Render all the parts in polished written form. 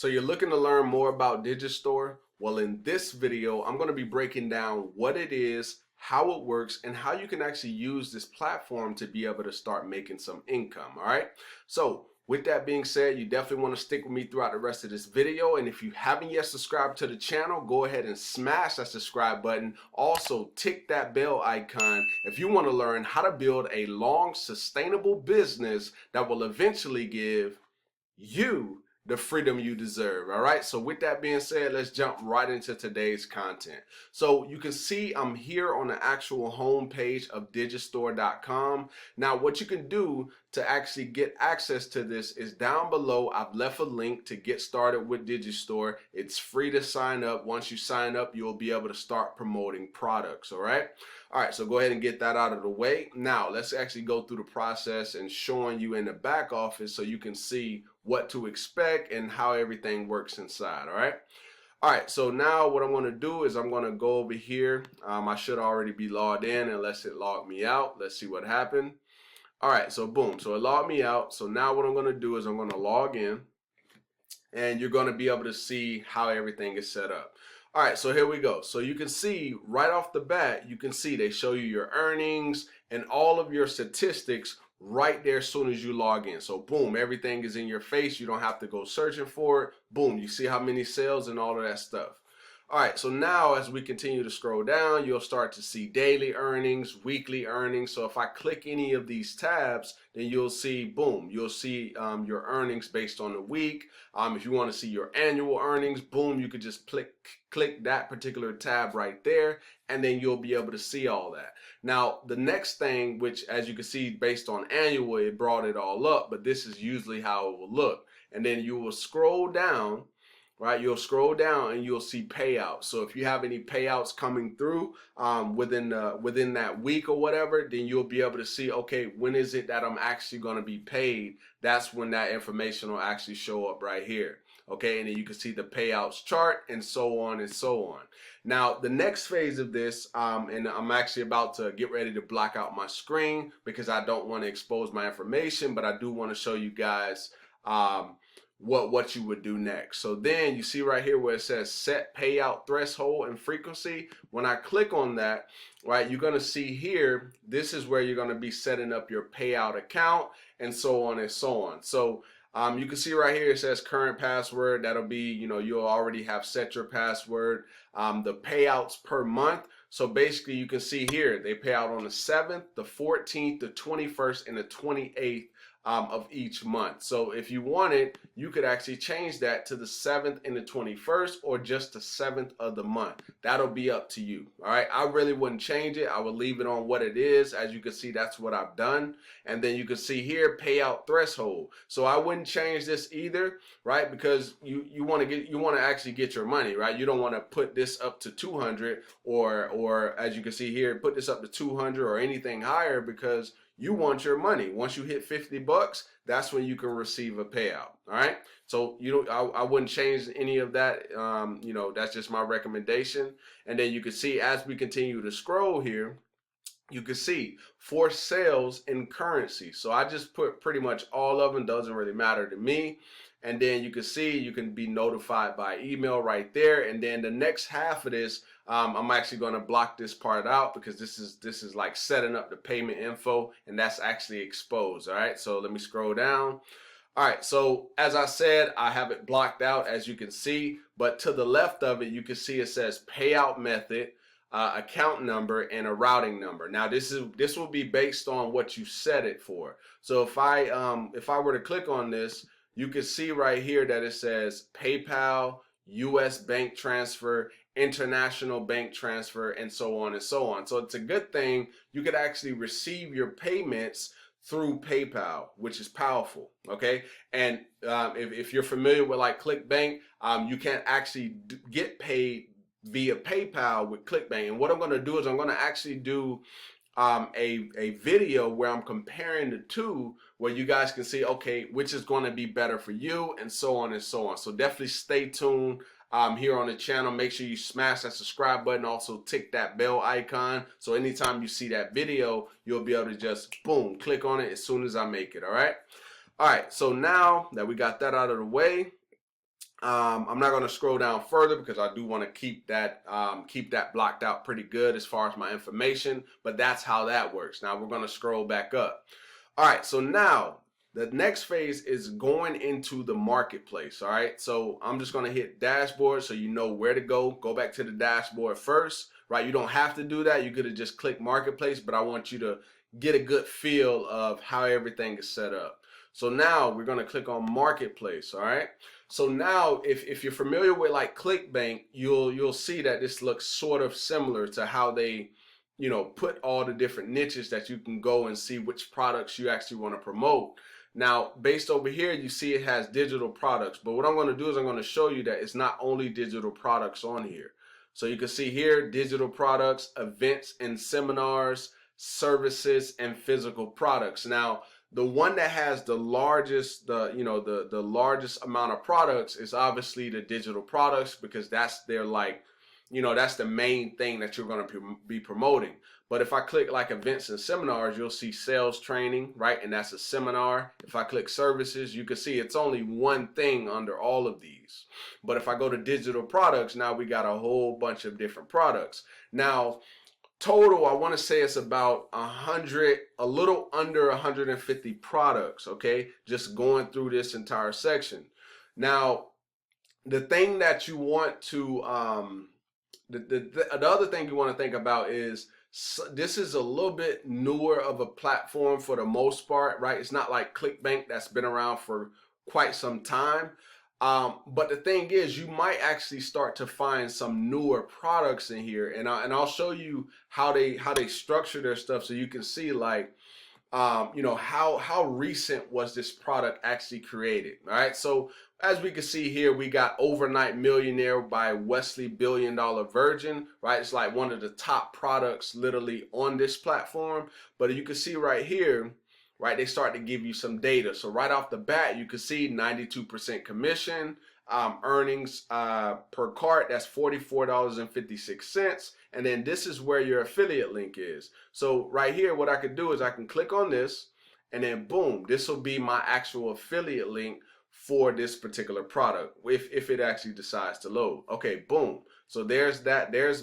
So you're looking to learn more about Digistore? Well, in this video, I'm going to be breaking down what it is, how it works, and how you can actually use this platform to be able to start making some income. All right. So with that being said, you definitely want to stick with me throughout the rest of this video. And if you haven't yet subscribed to the channel, go ahead and smash that subscribe button. Also, tick that bell icon if you want to learn how to build a long, sustainable business that will eventually give you the freedom you deserve. All right, so with that being said, let's jump right into today's content. So you can see I'm here on the actual home page of digistore.com. Now what you can do to actually get access to this is down below. I've left a link to get started with Digistore. It's free to sign up. Once you sign up, you'll be able to start promoting products. All right, so go ahead and get that out of the way. Now let's actually go through the process and showing you in the back office so you can see what to expect and how everything works inside. All right, so now what I'm going to do is I'm going to go over here. I should already be logged in unless it logged me out. Let's see what happened. All right, so boom, so it logged me out. So now what I'm going to do is I'm going to log in, and you're going to be able to see how everything is set up. All right, so here we go. So you can see right off the bat, you can see they show you your earnings and all of your statistics right there as soon as you log in. So boom, everything is in your face. You don't have to go searching for it. Boom, you see how many sales and all of that stuff. All right, so now as we continue to scroll down, you'll start to see daily earnings, weekly earnings. So if I click any of these tabs, then you'll see, boom, you'll see your earnings based on the week. If you want to see your annual earnings, boom, you could just click that particular tab right there, and then you'll be able to see all that. Now, the next thing, which as you can see based on annual, it brought it all up, but this is usually how it will look. And then you will scroll down. Right, you'll scroll down and you'll see payouts. So if you have any payouts coming through within that week or whatever, then you'll be able to see, okay, when is it that I'm actually going to be paid? That's when that information will actually show up right here. Okay, and then you can see the payouts chart and so on and so on. Now, the next phase of this, and I'm actually about to get ready to block out my screen because I don't want to expose my information, but I do want to show you guys what you would do next. So then you see right here where it says set payout threshold and frequency. When I click on that, right, you're going to see here, this is where you're going to be setting up your payout account and so on and so on. So you can see right here it says current password. That'll be, you'll already have set your password. The payouts per month. So basically you can see here they pay out on the 7th, the 14th, the 21st, and the 28th of each month. So if you wanted, you could actually change that to the 7th and the 21st, or just the 7th of the month. That'll be up to you. All right, I really wouldn't change it. I would leave it on what it is. As you can see, that's what I've done. And then you can see here payout threshold. So I wouldn't change this either, right? Because you want to actually get your money, right? You don't want to put this up to 200 or as you can see here, put this up to 200 or anything higher, because you want your money. Once you hit 50 bucks, that's when you can receive a payout. All right. So I wouldn't change any of that. That's just my recommendation. And then you can see as we continue to scroll here, you can see for sales in currency. So I just put pretty much all of them. Doesn't really matter to me. And then you can see you can be notified by email right there. And then the next half of this, I'm actually going to block this part out because this is like setting up the payment info, and that's actually exposed. All right, so let me scroll down. All right, so as I said, I have it blocked out, as you can see, but to the left of it, you can see it says payout method, account number, and a routing number. Now this will be based on what you set it for. So if I were to click on this, you can see right here that it says PayPal, US bank transfer, international bank transfer, and so on and so on. So it's a good thing you could actually receive your payments through PayPal, which is powerful. Okay, and if you're familiar with like ClickBank, you can't actually get paid via PayPal with ClickBank. And what I'm going to do is I'm going to actually do a video where I'm comparing the two, where you guys can see, okay, which is going to be better for you, and so on and so on. So definitely stay tuned here on the channel. Make sure you smash that subscribe button. Also tick that bell icon, so anytime you see that video, you'll be able to just boom, click on it as soon as I make it. All right, so now that we got that out of the way, I'm not going to scroll down further because I do want to keep that blocked out pretty good as far as my information, but that's how that works. Now we're going to scroll back up. All right, so now the next phase is going into the marketplace. All right, so I'm just going to hit dashboard so you know where to go. Go back to the dashboard first, right? You don't have to do that. You could have just clicked marketplace, but I want you to get a good feel of how everything is set up. So now we're going to click on marketplace. All right. So now if you're familiar with like ClickBank, you'll see that this looks sort of similar to how they, you know, put all the different niches that you can go and see which products you actually want to promote. Now, based over here, you see it has digital products, but what I'm going to do is I'm going to show you that it's not only digital products on here. So you can see here, digital products, events and seminars, services, and physical products. Now, the one that has the largest, the largest amount of products is obviously the digital products, because that's their like, that's the main thing that you're going to be promoting. But if I click like events and seminars, you'll see sales training, right? And that's a seminar. If I click services, you can see it's only one thing under all of these. But if I go to digital products, now we got a whole bunch of different products. Now, total, I want to say it's about a little under 150 products, okay? Just going through this entire section. Now, the thing that you want to, the other thing you want to think about is, this is a little bit newer of a platform for the most part, right? It's not like ClickBank that's been around for quite some time. But the thing is, you might actually start to find some newer products in here, and I'll show you how they structure their stuff so you can see like, how recent was this product actually created. All right, so as we can see here, we got Overnight Millionaire by Wesley $1 Billion Virgin, right? It's like one of the top products literally on this platform. But you can see right here, right, they start to give you some data. So right off the bat, you can see 92% commission, earnings per cart, that's $44.56. And then this is where your affiliate link is. So right here, what I could do is I can click on this, and then boom, this will be my actual affiliate link for this particular product, if it actually decides to load. Okay, boom. So there's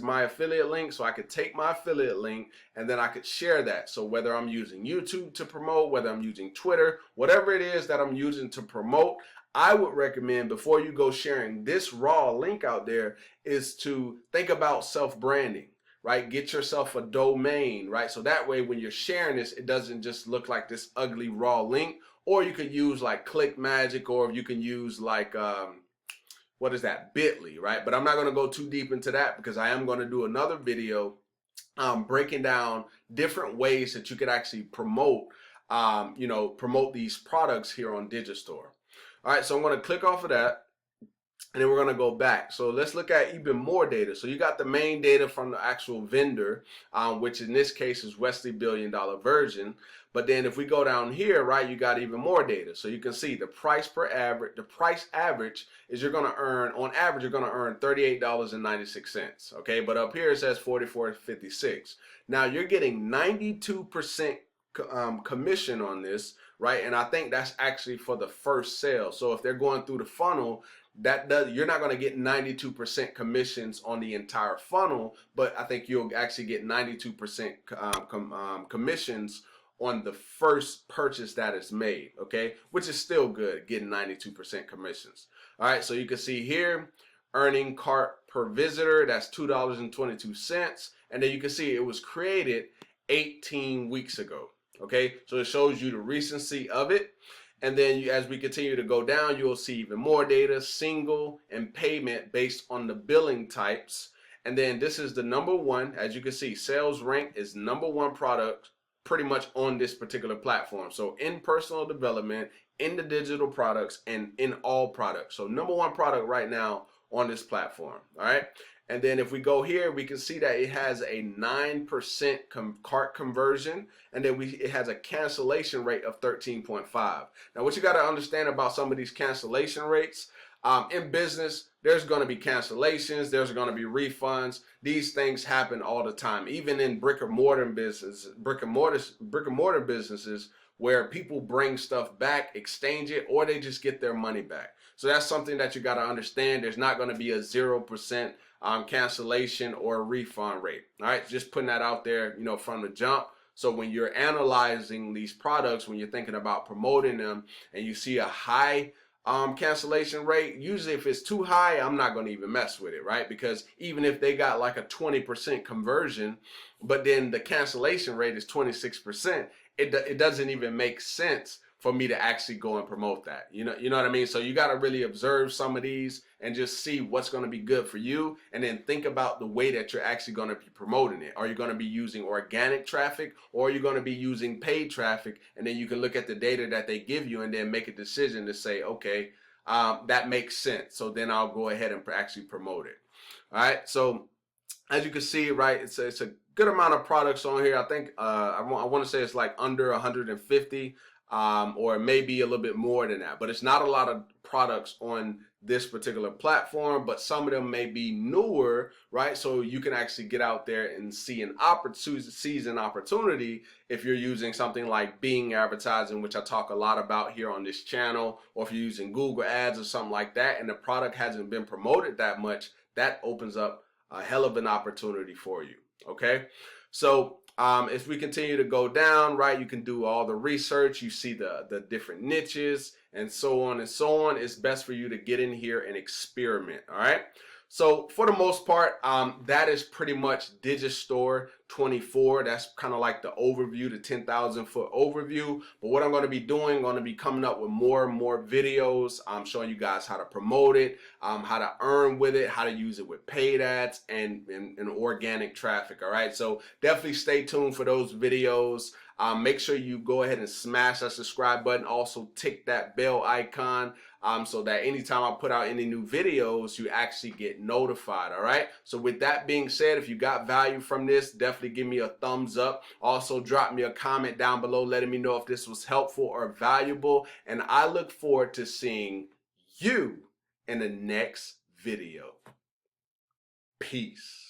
my affiliate link. So I could take my affiliate link and then I could share that. So whether I'm using YouTube to promote, whether I'm using Twitter, whatever it is that I'm using to promote, I would recommend, before you go sharing this raw link out there, is to think about self-branding, right? Get yourself a domain, right? So that way when you're sharing this, it doesn't just look like this ugly raw link. Or you could use like Click Magic, or you can use like, what is that, Bitly, right? But I'm not going to go too deep into that because I am going to do another video breaking down different ways that you could actually promote, promote these products here on Digistore. All right, so I'm going to click off of that, and then we're going to go back. So let's look at even more data. So you got the main data from the actual vendor, which in this case is Wesley $1 Billion Virgin. But then if we go down here, right, you got even more data. So you can see the price average is you're going to earn, on average, you're going to earn $38.96. Okay, but up here it says $44.56. Now you're getting 92% commission on this, right? And I think that's actually for the first sale. So if they're going through the funnel, you're not going to get 92% commissions on the entire funnel, but I think you'll actually get 92% commissions on the first purchase that is made, okay? Which is still good, getting 92% commissions. All right, so you can see here, earning cart per visitor, that's $2.22. And then you can see it was created 18 weeks ago, okay? So it shows you the recency of it. And then as we continue to go down, you'll see even more data, single and payment based on the billing types. And then this is the number one, as you can see, sales rank is number one product pretty much on this particular platform. So in personal development, in the digital products, and in all products. So number one product right now on this platform, all right? And then if we go here, we can see that it has a 9% cart conversion, and then it has a cancellation rate of 13.5. Now, what you got to understand about some of these cancellation rates, in business, there's going to be cancellations, there's going to be refunds. These things happen all the time, even in brick and mortar businesses, where people bring stuff back, exchange it, or they just get their money back. So that's something that you got to understand. There's not going to be a 0% cancellation or a refund rate. All right, just putting that out there, from the jump. So when you're analyzing these products, when you're thinking about promoting them, and you see a high cancellation rate, usually if it's too high, I'm not going to even mess with it, right? Because even if they got like a 20% conversion, but then the cancellation rate is 26%, it doesn't even make sense for me to actually go and promote that. You know what I mean? So you got to really observe some of these and just see what's going to be good for you, and then think about the way that you're actually going to be promoting it. Are you going to be using organic traffic, or are you going to be using paid traffic? And then you can look at the data that they give you and then make a decision to say, okay, that makes sense. So then I'll go ahead and actually promote it. All right. So as you can see, right, it's a good amount of products on here. I think I want to say it's like under 150, or maybe a little bit more than that. But it's not a lot of products on this particular platform, but some of them may be newer, right? So you can actually get out there and see an opportunity if you're using something like Bing advertising, which I talk a lot about here on this channel, or if you're using Google ads or something like that, and the product hasn't been promoted that much, that opens up a hell of an opportunity for you. Okay, so if we continue to go down, right, you can do all the research. You see the different niches and so on and so on. It's best for you to get in here and experiment. All right. So for the most part, that is pretty much Digistore 24. That's kind of like the overview, the 10,000 foot overview. But what I'm going to be doing, I'm going to be coming up with more and more videos. I'm showing you guys how to promote it, how to earn with it, how to use it with paid ads and organic traffic. All right. So definitely stay tuned for those videos. Make sure you go ahead and smash that subscribe button. Also tick that bell icon, so that anytime I put out any new videos, you actually get notified. All right. So with that being said, if you got value from this, definitely give me a thumbs up. Also drop me a comment down below letting me know if this was helpful or valuable. And I look forward to seeing you in the next video. Peace.